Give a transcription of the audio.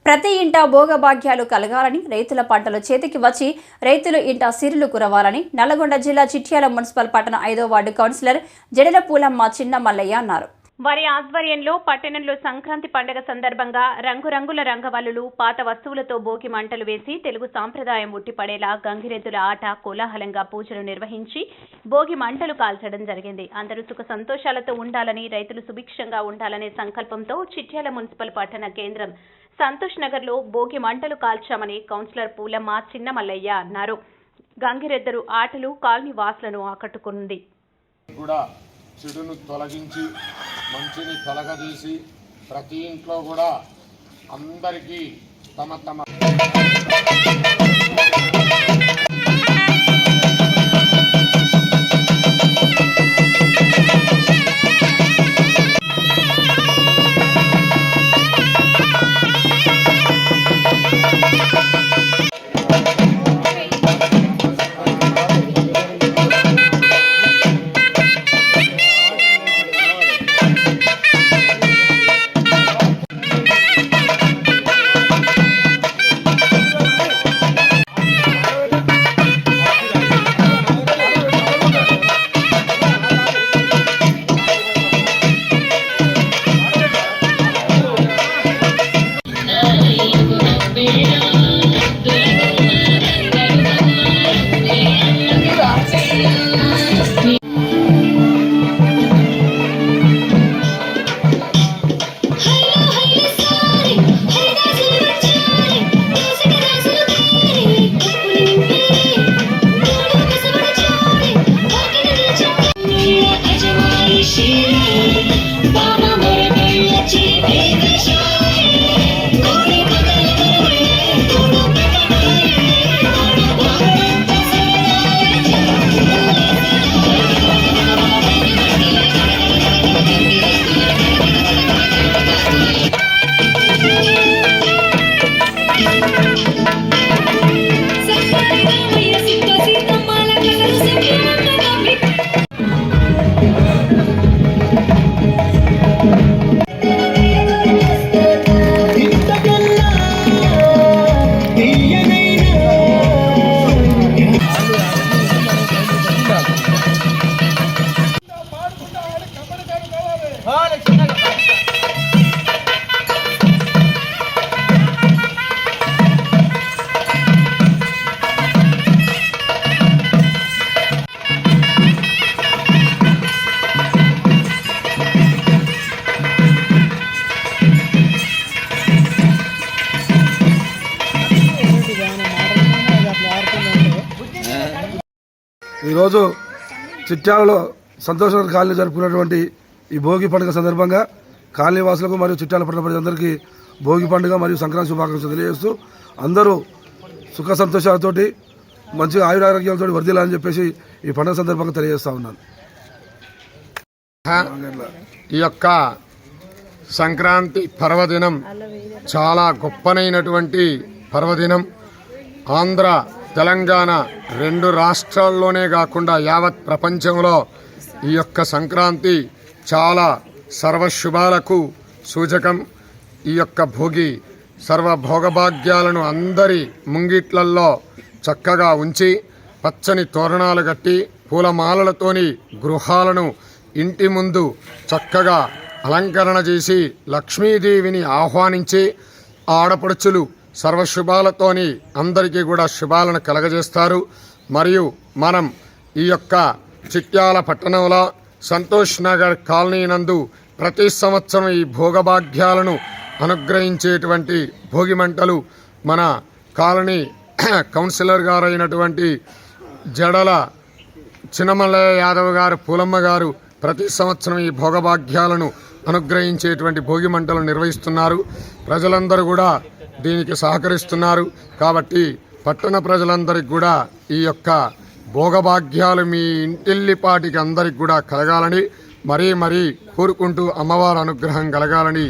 ప్రతి ఇంట భోగభాగ్యాలు కలగాలని, రైతుల పంటలు చేతికి వచ్చి రైతులు ఇంట సిరులు కురవాలని నల్లగొండ జిల్లా చిట్యాల మున్సిపల్ పట్టణ 5వ వార్డు కౌన్సిలర్ జడల పూలమ్మ చిన్న మల్లయ్య అన్నారు. వారి ఆధ్వర్యంలో పట్టణంలో సంక్రాంతి పండుగ సందర్భంగా రంగురంగుల రంగవల్లులు, పాత వస్తువులతో భోగి మంటలు వేసి తెలుగు సాంప్రదాయం ఉట్టిపడేలా గంగిరెద్దుల ఆట కోలాహలంగా పూజలు నిర్వహించి భోగి మంటలు కాల్చడం జరిగింది. అందరూ సుఖ సంతోషాలతో ఉండాలని, రైతులు సుభిక్షంగా ఉండాలనే సంకల్పంతో చిట్యాల మున్సిపల్ పట్టణ కేంద్రం సంతోష్ నగర్ లో భోగి మంటలు కాల్చామని కౌన్సిలర్ పూలమ్మ చిన్న మల్లయ్య అన్నారు. గంగిరెద్దులు ఆటలు కాలనీ వాసులను ఆకట్టుకుంది. చెడును తొలగించి మంచిని కలగజేసి ప్రతి ఇంట్లో కూడా అందరికీ తమ తమ ఈరోజు చిట్యాలలో సంతోషనగర్ కాలనీ జరుపుకున్నటువంటి ఈ భోగి పండుగ సందర్భంగా కాలనీ వాసులకు మరియు చిట్యాల పట్టణ ప్రజలందరికీ భోగి పండుగ మరియు సంక్రాంతి శుభాకాంక్షలు తెలియజేస్తూ అందరూ సుఖ సంతోషాలతోటి మంచిగా ఆయురారోగ్యాలతో వర్ధిల్లాలని చెప్పేసి ఈ పండుగ సందర్భంగా తెలియజేస్తా ఉన్నాను. ఈ యొక్క సంక్రాంతి పర్వదినం చాలా గొప్పనైనటువంటి పర్వదినం. ఆంధ్ర తెలంగాణ రెండు రాష్ట్రాల్లోనే కాకుండా యావత్ ప్రపంచంలో ఈ యొక్క సంక్రాంతి చాలా సర్వశుభాలకు సూచకం. ఈ యొక్క భోగి సర్వ భోగభాగ్యాలను అందరి ముంగిట్లల్లో చక్కగా ఉంచి పచ్చని తోరణాలు కట్టి పూలమాలలతోని గృహాలను ఇంటి ముందు చక్కగా అలంకరణ చేసి లక్ష్మీదేవిని ఆహ్వానించి ఆడపడుచులు సర్వశుభాలతోని అందరికీ కూడా శుభాలను కలగజేస్తారు. మరియు మనం ఈ యొక్క చిట్యాల పట్టణంలో సంతోష్ నగర్ కాలనీ నందు ప్రతి సంవత్సరం ఈ భోగభాగ్యాలను అనుగ్రహించేటువంటి భోగి మంటలు మన కాలనీ కౌన్సిలర్ గారైనటువంటి జడల చిన్నమల్లయ్య యాదవ్ గారు పూలమ్మ గారు ప్రతి సంవత్సరం ఈ భోగభాగ్యాలను అనుగ్రహించేటువంటి భోగి మంటలు నిర్వహిస్తున్నారు. ప్రజలందరూ కూడా దీనికి సహకరిస్తున్నారు. కాబట్టి పట్టణ ప్రజలందరికీ కూడా ఈ యొక్క భోగభాగ్యాలు మీ ఇంటిల్లిపాటికి అందరికి కూడా కలగాలని మరీ కోరుకుంటూ అమ్మవారి అనుగ్రహం కలగాలని